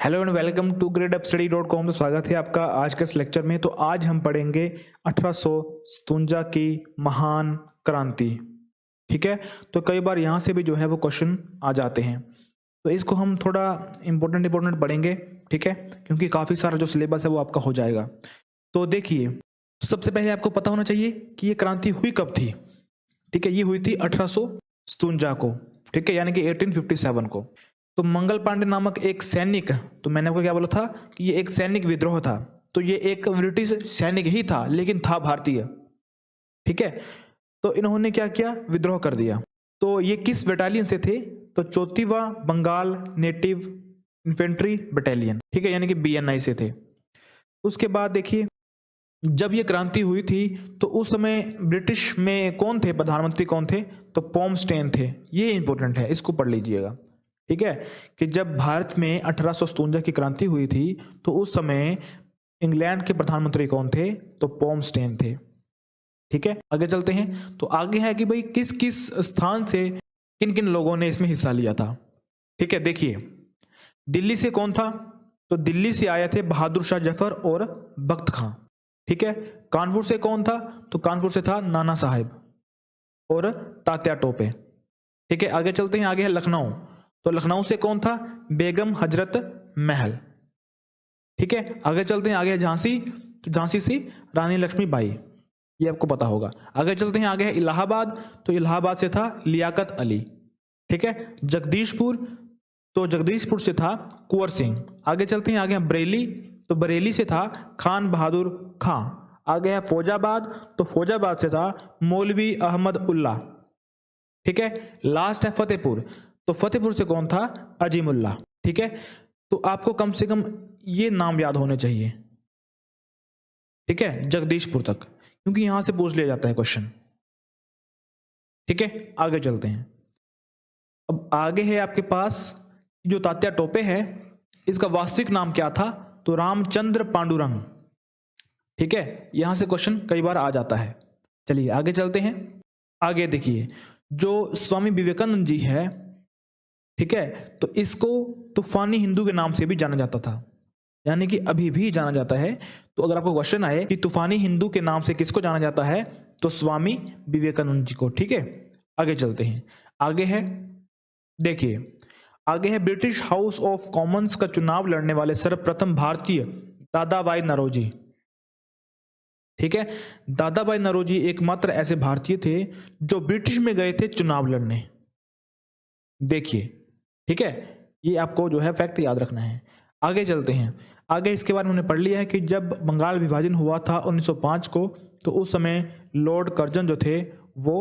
Hello and welcome to gradeupstudy.com। तो स्वागत है आपका आज के इस लेक्चर में। तो आज हम पढ़ेंगे 1857 की महान क्रांति। ठीक है, तो कई बार यहाँ से भी जो है वो क्वेश्चन आ जाते हैं, तो इसको हम थोड़ा इम्पोर्टेंट पढ़ेंगे। ठीक है, क्योंकि काफ़ी सारा जो सिलेबस है वो आपका हो जाएगा। तो देखिए, सबसे पहले आपको पता होना चाहिए कि ये क्रांति हुई कब थी। ठीक है, ये हुई थी 1857 को। ठीक है, यानी कि 1857 को। तो मंगल पांडे नामक एक सैनिक, तो मैंने आपको क्या बोला था कि ये एक सैनिक विद्रोह था। तो ये एक ब्रिटिश सैनिक ही था, लेकिन था भारतीय। ठीक है, तो इन्होंने क्या किया, विद्रोह कर दिया। तो ये किस बटालियन से थे, तो 34वां बंगाल नेटिव इन्फेंट्री बटालियन। ठीक है, यानी कि BNI से थे। उसके बाद देखिए, जब ये क्रांति हुई थी तो उस समय ब्रिटिश में कौन थे, प्रधानमंत्री कौन थे, तो पॉम्स्टेन थे। ये इंपॉर्टेंट है, इसको पढ़ लीजिएगा। ठीक है, कि जब भारत में 1857 की क्रांति हुई थी तो उस समय इंग्लैंड के प्रधानमंत्री कौन थे, तो पॉम्स्टेन थे। ठीक है, आगे चलते हैं। तो आगे है कि भाई किस किस स्थान से किन किन लोगों ने इसमें हिस्सा लिया था। ठीक है, देखिए, दिल्ली से कौन था, तो दिल्ली से आए थे बहादुर शाह जफर और बख्त खां। ठीक है, कानपुर से कौन था, तो कानपुर से था नाना साहेब और तात्या टोपे। ठीक है, आगे चलते हैं। आगे है लखनऊ, तो लखनऊ से कौन था, बेगम हजरत महल। ठीक है, आगे चलते हैं। आगे है झांसी, तो झांसी से रानी लक्ष्मीबाई, ये आपको पता होगा। आगे चलते हैं। आगे है इलाहाबाद, तो इलाहाबाद से था लियाकत अली। ठीक है, जगदीशपुर, तो जगदीशपुर से था कुंवर सिंह। आगे चलते हैं। आगे है बरेली, तो बरेली से था खान बहादुर खां। आगे है फौजाबाद, तो फौजाबाद से था मौलवी अहमद उल्ला। ठीक है, लास्ट है फतेहपुर, तो फतेहपुर से कौन था, अजीमुल्ला। ठीक है, तो आपको कम से कम ये नाम याद होने चाहिए। ठीक है, जगदीशपुर तक, क्योंकि यहां से पूछ लिया जाता है क्वेश्चन। ठीक है, आगे चलते हैं। अब आगे है आपके पास जो तात्या टोपे है, इसका वास्तविक नाम क्या था, तो रामचंद्र पांडुरंग। ठीक है, यहां से क्वेश्चन कई बार आ जाता है। चलिए आगे चलते हैं। आगे देखिए, जो स्वामी विवेकानंद जी है, ठीक है, तो इसको तूफानी हिंदू के नाम से भी जाना जाता था, यानी कि अभी भी जाना जाता है। तो अगर आपको क्वेश्चन आए कि तूफानी हिंदू के नाम से किसको जाना जाता है, तो स्वामी विवेकानंद जी को। ठीक है, आगे चलते हैं। आगे है, देखिए, आगे है ब्रिटिश हाउस ऑफ कॉमन्स का चुनाव लड़ने वाले सर्वप्रथम भारतीय दादाभाई नौरोजी। ठीक है, दादाभाई नौरोजी एकमात्र ऐसे भारतीय थे जो ब्रिटिश में गए थे चुनाव लड़ने। देखिए, ठीक है, ये आपको जो है फैक्ट याद रखना है। आगे चलते हैं। आगे इसके बारे में हमने पढ़ लिया है कि जब बंगाल विभाजन हुआ था 1905 को, तो उस समय लॉर्ड कर्जन जो थे वो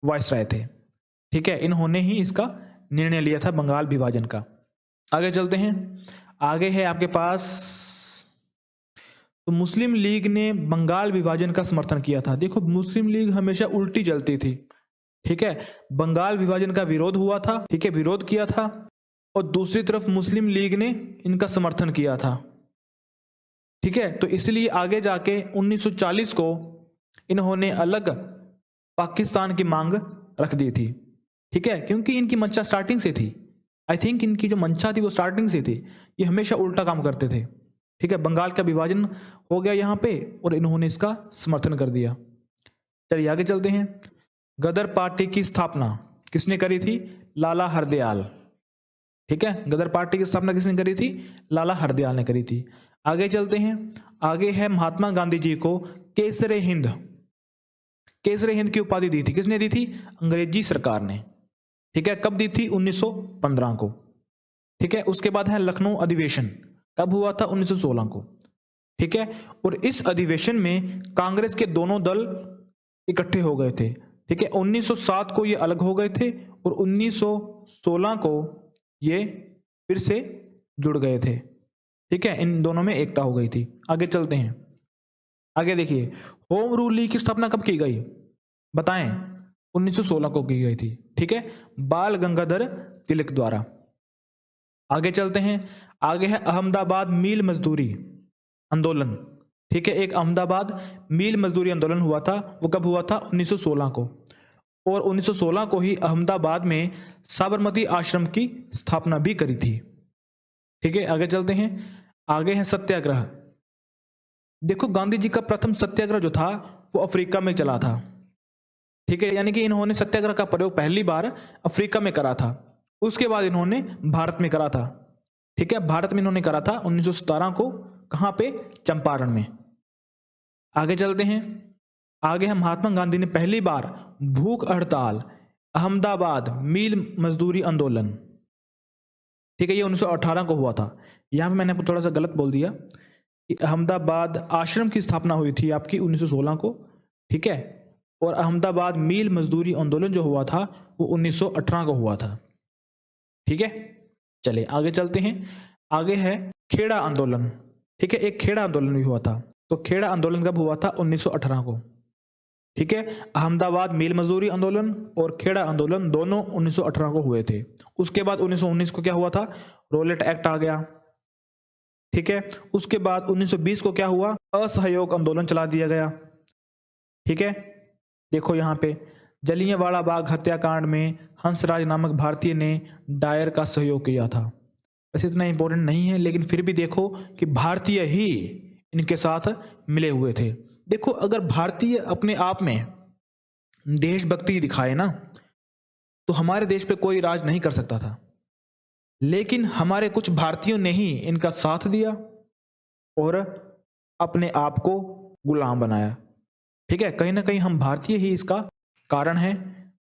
वायसराय थे। ठीक है, इन्होंने ही इसका निर्णय लिया था बंगाल विभाजन का। आगे चलते हैं। आगे है आपके पास, तो मुस्लिम लीग ने बंगाल विभाजन का समर्थन किया था। देखो, मुस्लिम लीग हमेशा उल्टी चलती थी। ठीक है, बंगाल विभाजन का विरोध हुआ था, ठीक है, विरोध किया था, और दूसरी तरफ मुस्लिम लीग ने इनका समर्थन किया था। ठीक है, तो इसलिए आगे जाके 1940 को इन्होंने अलग पाकिस्तान की मांग रख दी थी। ठीक है, क्योंकि इनकी मंशा स्टार्टिंग से थी। आई थिंक इनकी जो मंशा थी वो स्टार्टिंग से थी। ये हमेशा उल्टा काम करते थे। ठीक है, बंगाल का विभाजन हो गया यहाँ पे और इन्होंने इसका समर्थन कर दिया। चलिए आगे चलते हैं। गदर पार्टी की स्थापना किसने करी थी, लाला हरदयाल। ठीक है, गदर पार्टी की स्थापना किसने करी थी, लाला हरदयाल ने करी थी। आगे चलते हैं। आगे है महात्मा गांधी जी को केसरे हिंद, केसरे हिंद की उपाधि दी थी। किसने दी थी, अंग्रेजी सरकार ने। ठीक है, कब दी थी, 1915 को। ठीक है, उसके बाद है लखनऊ अधिवेशन, कब हुआ था, 1916 को। ठीक है, और इस अधिवेशन में कांग्रेस के दोनों दल इकट्ठे हो गए थे। ठीक है, 1907 को ये अलग हो गए थे और 1916 को ये फिर से जुड़ गए थे। ठीक है, इन दोनों में एकता हो गई थी। आगे चलते हैं। आगे देखिए, होम रूल लीग की स्थापना कब की गई, बताएं, 1916 को की गई थी। ठीक है, बाल गंगाधर तिलक द्वारा। आगे चलते हैं। आगे है अहमदाबाद मील मजदूरी आंदोलन। ठीक है, एक अहमदाबाद मील मजदूरी आंदोलन हुआ था, वो कब हुआ था, 1916 को। और 1916 को ही अहमदाबाद में साबरमती आश्रम की स्थापना भी करी थी। ठीक है, आगे चलते हैं। आगे है सत्याग्रह। देखो गांधी जी का प्रथम सत्याग्रह जो था वो अफ्रीका में चला था। ठीक है, यानी कि इन्होंने सत्याग्रह का प्रयोग पहली बार अफ्रीका में करा था, उसके बाद इन्होंने भारत में करा था। ठीक है, भारत में इन्होंने करा था 1917 को। कहां पे? चंपारण में। आगे चलते हैं। आगे हम महात्मा गांधी ने पहली बार भूख हड़ताल, अहमदाबाद मील मजदूरी आंदोलन, ठीक है, ये 1918 को हुआ था। यहां पे मैंने आपको थोड़ा सा गलत बोल दिया कि अहमदाबाद आश्रम की स्थापना हुई थी आपकी 1916 को। ठीक है, और अहमदाबाद मील मजदूरी आंदोलन जो हुआ था वो 1918 को हुआ था। ठीक है, चलिए आगे चलते हैं। आगे है खेड़ा आंदोलन। ठीक है, एक खेड़ा आंदोलन भी हुआ था। तो खेड़ा आंदोलन कब हुआ था? 1918 को। ठीक है, अहमदाबाद मील मजदूरी आंदोलन और खेड़ा आंदोलन दोनों 1918 को हुए थे। उसके बाद 1919 को क्या हुआ था? रोलेट एक्ट आ गया। ठीक है, उसके बाद 1920 को क्या हुआ? असहयोग आंदोलन चला दिया गया। ठीक है, देखो यहां पे जलियांवाला बाग हत्याकांड में हंसराज नामक भारतीय ने डायर का सहयोग किया था। वैसे इतना इंपॉर्टेंट नहीं है, लेकिन फिर भी देखो कि भारतीय ही इनके साथ मिले हुए थे। देखो अगर भारतीय अपने आप में देशभक्ति दिखाए ना, तो हमारे देश पे कोई राज नहीं कर सकता था, लेकिन हमारे कुछ भारतीयों ने ही इनका साथ दिया और अपने आप को गुलाम बनाया। ठीक है, कहीं ना कहीं हम भारतीय ही इसका कारण है।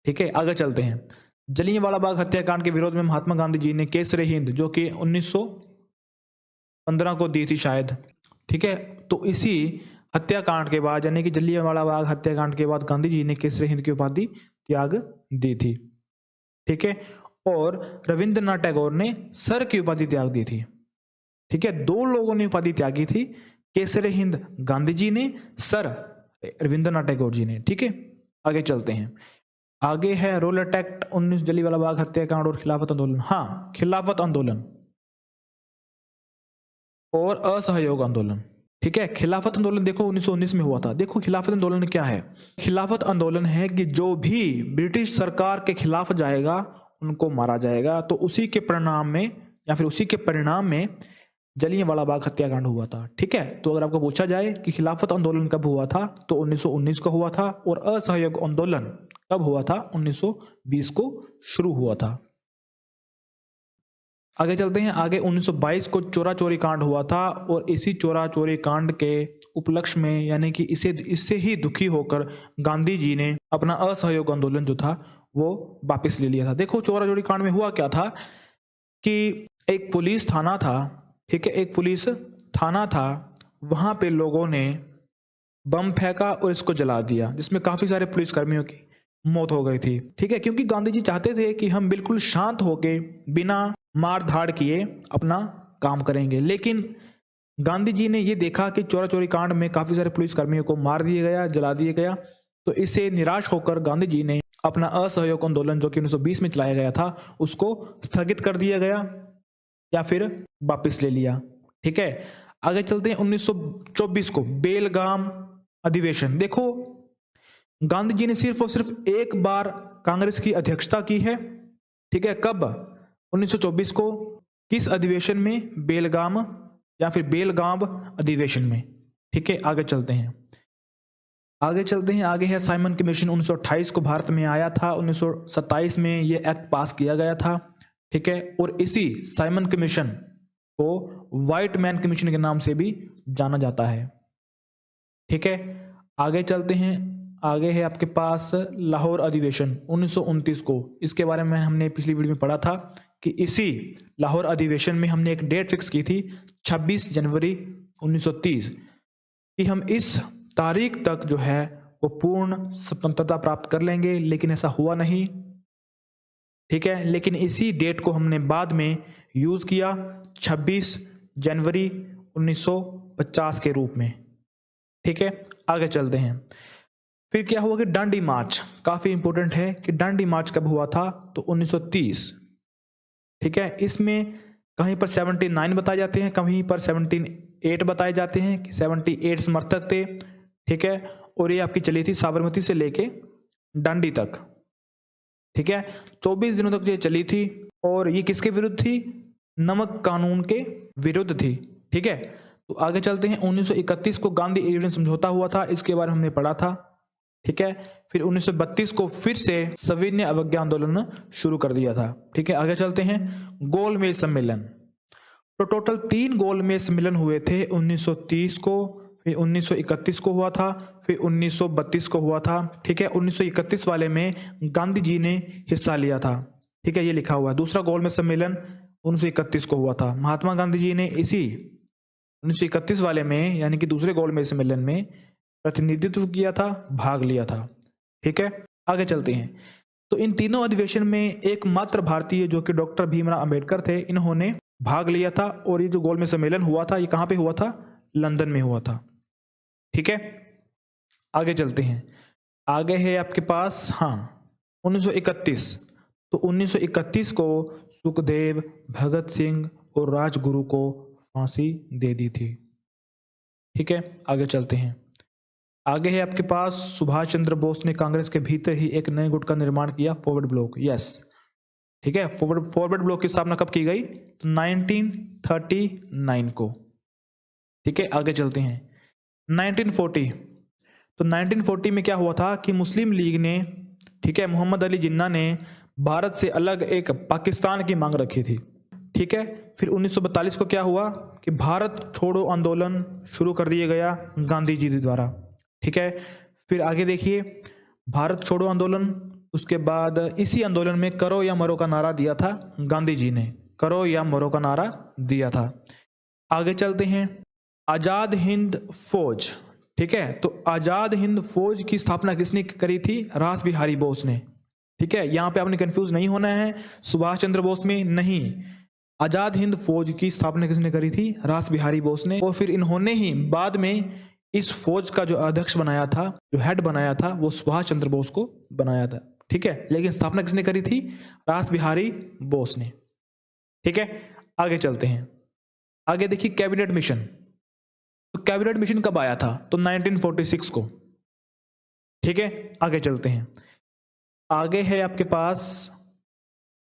ठीक है, आगे चलते हैं। जलियांवाला बाग हत्याकांड के विरोध में महात्मा गांधी जी ने केसरे हिंद, जो कि 1915 को दी थी शायद। ठीक है, तो इसी हत्याकांड के बाद, यानी कि जलियांवाला बाग हत्याकांड के बाद, गांधी जी ने केसरे हिंद की उपाधि त्याग दी थी। ठीक है, और रविंद्रनाथ टैगोर ने सर की उपाधि त्याग दी थी। ठीक है, दो लोगों ने उपाधि त्यागी थी, केसरे हिंद गांधी जी ने, सर रविंद्रनाथ टैगोर जी ने। ठीक है, आगे चलते हैं। आगे है रोलेट एक्ट 19, जलियांवाला बाग हत्याकांड और खिलाफत आंदोलन। हाँ, खिलाफत आंदोलन और असहयोग आंदोलन। ठीक है, खिलाफत आंदोलन देखो 1919 में हुआ था। देखो खिलाफत आंदोलन क्या है? खिलाफत आंदोलन है कि जो भी ब्रिटिश सरकार के खिलाफ जाएगा उनको मारा जाएगा। तो उसी के परिणाम में, या फिर उसी के परिणाम में जलियांवाला बाग हत्याकांड हुआ था। ठीक है, तो अगर आपको पूछा जाए कि खिलाफत आंदोलन कब हुआ था, तो 1919 को हुआ था, और असहयोग आंदोलन कब हुआ था? 1920 को शुरू हुआ था। आगे चलते हैं। आगे 1922 को चोरा चोरी कांड हुआ था, और इसी चोरा चोरी कांड के उपलक्ष्य में, यानी कि इससे ही दुखी होकर गांधी जी ने अपना असहयोग आंदोलन जो था वो वापस ले लिया था। देखो चोरा चोरी कांड में हुआ क्या था कि एक पुलिस थाना था। ठीक है, एक पुलिस थाना था, वहां पे लोगों ने बम फेंका और इसको जला दिया, जिसमें काफी सारे पुलिस कर्मियों की मौत हो गई थी। ठीक है, क्योंकि गांधी जी चाहते थे कि हम बिल्कुल शांत होके बिना मार धाड़ किए अपना काम करेंगे, लेकिन गांधी जी ने ये देखा कि चोरा चोरी कांड में काफी सारे पुलिस कर्मियों को मार दिया गया, जला दिया गया। तो इससे निराश होकर गांधी जी ने अपना असहयोग आंदोलन, जो कि 1920 में चलाया गया था, उसको स्थगित कर दिया गया या फिर वापस ले लिया। ठीक है, आगे चलते हैं। 1924 को बेलगाम अधिवेशन। देखो गांधी जी ने सिर्फ और सिर्फ एक बार कांग्रेस की अध्यक्षता की है। ठीक है, कब? 1924 को। किस अधिवेशन में? बेलगाम, या फिर बेलगाम अधिवेशन में। ठीक है, आगे चलते हैं। आगे है साइमन कमीशन। 1928 को भारत में आया था, 1927 में ये एक्ट पास किया गया था। ठीक है, और इसी साइमन कमीशन को व्हाइट मैन कमीशन के नाम से भी जाना जाता है। ठीक है, आगे चलते हैं। आगे है आपके पास लाहौर अधिवेशन 1929 को। इसके बारे में हमने पिछली वीडियो में पढ़ा था कि इसी लाहौर अधिवेशन में हमने एक डेट फिक्स की थी 26 जनवरी 1930 कि हम इस तारीख तक जो है वो पूर्ण स्वतंत्रता प्राप्त कर लेंगे, लेकिन ऐसा हुआ नहीं। ठीक है, लेकिन इसी डेट को हमने बाद में यूज किया 26 जनवरी 1950 के रूप में। ठीक है, आगे चलते हैं। फिर क्या हुआ कि डांडी मार्च, काफी इंपॉर्टेंट है कि डांडी मार्च कब हुआ था, तो 1930। ठीक है, इसमें कहीं पर 79 बताए जाते हैं, कहीं पर 78 बताए जाते हैं कि 78 समर्थक थे। ठीक है, और ये आपकी चली थी साबरमती से लेके डांडी तक। ठीक है, 24 दिनों तक ये चली थी, और ये किसके विरुद्ध थी? नमक कानून के विरुद्ध थी। ठीक है, तो आगे चलते हैं। 1931 को गांधी इरविन समझौता हुआ था, इसके बारे में हमने पढ़ा था। ठीक है, फिर 1932 को फिर से सविनय अवज्ञा आंदोलन शुरू कर दिया था। ठीक है, आगे चलते हैं। गोलमेज सम्मेलन, तो टोटल 3 गोलमेज सम्मेलन हुए थे। 1930 को, फिर 1931 को हुआ था, फिर 1932 को हुआ था। ठीक है, 1931 वाले में गांधी जी ने हिस्सा लिया था। ठीक है, ये लिखा हुआ है। दूसरा गोलमेज सम्मेलन 1931 को हुआ था। महात्मा गांधी जी ने इसी 1931 वाले में, यानी कि दूसरे गोलमेज सम्मेलन में प्रतिनिधित्व किया था, भाग लिया था। ठीक है, आगे चलते हैं। तो इन तीनों अधिवेशन में एकमात्र भारतीय जो कि डॉक्टर भीमराव अंबेडकर थे, इन्होंने भाग लिया था। और ये जो गोलमेज सम्मेलन हुआ था, ये कहां पे हुआ था? लंदन में हुआ था। ठीक है, आगे चलते हैं। आगे है आपके पास 1931। तो 1931 को सुखदेव, भगत सिंह और राजगुरु को फांसी दे दी थी। ठीक है, आगे चलते हैं। आगे है आपके पास सुभाष चंद्र बोस ने कांग्रेस के भीतर ही एक नए गुट का निर्माण किया, फॉरवर्ड ब्लॉक। यस, ठीक है, फॉरवर्ड ब्लॉक की स्थापना कब की गई? तो 1939 को। ठीक है, आगे चलते हैं। 1940, तो 1940 में क्या हुआ था कि मुस्लिम लीग ने, ठीक है, मोहम्मद अली जिन्ना ने भारत से अलग एक पाकिस्तान की मांग रखी थी। ठीक है, फिर 1942 को क्या हुआ कि भारत छोड़ो आंदोलन शुरू कर दिया गया गांधी जी द्वारा। ठीक है, फिर आगे देखिए, भारत छोड़ो आंदोलन, उसके बाद इसी आंदोलन में करो या मरो का नारा दिया था गांधी जी ने, करो या मरो का नारा दिया था। आगे चलते हैं। आजाद हिंद फौज, ठीक है, तो आजाद हिंद फौज की स्थापना किसने करी थी? रास बिहारी बोस ने। ठीक है, यहां पे आपने कंफ्यूज नहीं होना है, सुभाष चंद्र बोस में नहीं। आजाद हिंद फौज की स्थापना किसने करी थी? रास बिहारी बोस ने। और फिर इन्होंने ही बाद में इस फौज का जो अध्यक्ष बनाया था, जो हेड बनाया था, वो सुभाष चंद्र बोस को बनाया था। ठीक है, लेकिन स्थापना किसने करी थी? रास बिहारी बोस ने। ठीक है, आगे चलते हैं। आगे देखिए कैबिनेट मिशन। तो कैबिनेट मिशन कब आया था? तो 1946 को। ठीक है, आगे चलते हैं। आगे है आपके पास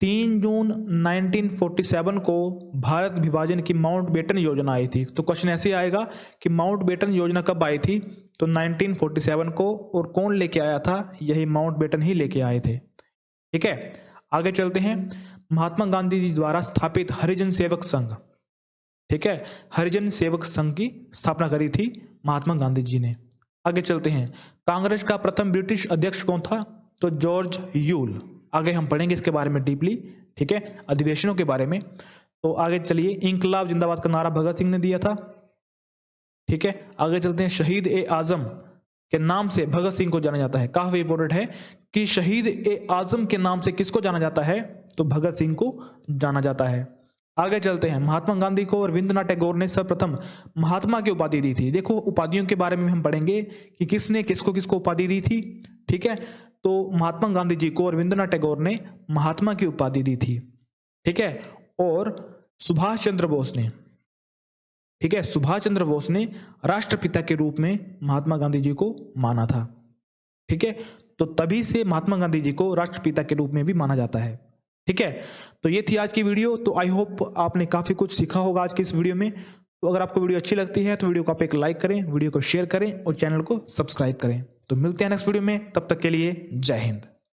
3 जून 1947 को भारत विभाजन की माउंटबेटन योजना आई थी। तो क्वेश्चन ऐसे आएगा कि माउंटबेटन योजना कब आई थी? तो 1947 को। और कौन लेके आया था? यही माउंटबेटन ही लेके आए थे। ठीक है, आगे चलते हैं। महात्मा गांधी जी द्वारा स्थापित हरिजन सेवक संघ, ठीक है, हरिजन सेवक संघ की स्थापना करी थी महात्मा गांधी जी ने। आगे चलते हैं। कांग्रेस का प्रथम ब्रिटिश अध्यक्ष कौन था? तो जॉर्ज यूल। आगे हम पढ़ेंगे इसके बारे में डीपली। ठीक है, अधिवेशनों के बारे में। तो आगे चलिए। इंकलाब जिंदाबाद का नारा भगत सिंह ने दिया था। ठीक है, आगे चलते हैं। शहीद ए आजम के नाम से भगत सिंह को जाना जाता है। काफी इंपोर्टेंट है कि शहीद ए आजम के नाम से किसको जाना जाता है? तो भगत सिंह को जाना जाता है। आगे चलते हैं। महात्मा गांधी को रविंद्रनाथ टैगोर ने सर्वप्रथम महात्मा की उपाधि दी थी। देखो, उपाधियों के बारे में हम पढ़ेंगे कि किसने किसको किसको उपाधि दी थी। ठीक है, तो महात्मा गांधी जी को रविंद्रनाथ टैगोर ने महात्मा की उपाधि दी थी। ठीक है, और सुभाष चंद्र बोस ने, ठीक है, सुभाष चंद्र बोस ने राष्ट्रपिता के रूप में महात्मा गांधी जी को माना था। ठीक है, तो तभी से महात्मा गांधी जी को राष्ट्रपिता के रूप में भी माना जाता है। ठीक है, तो ये थी आज की वीडियो। तो आई होप आपने काफी कुछ सीखा होगा आज की इस वीडियो में। तो अगर आपको वीडियो अच्छी लगती है तो वीडियो को आप एक लाइक करें, वीडियो को शेयर करें और चैनल को सब्सक्राइब करें। तो मिलते हैं नेक्स्ट वीडियो में, तब तक के लिए जय हिंद।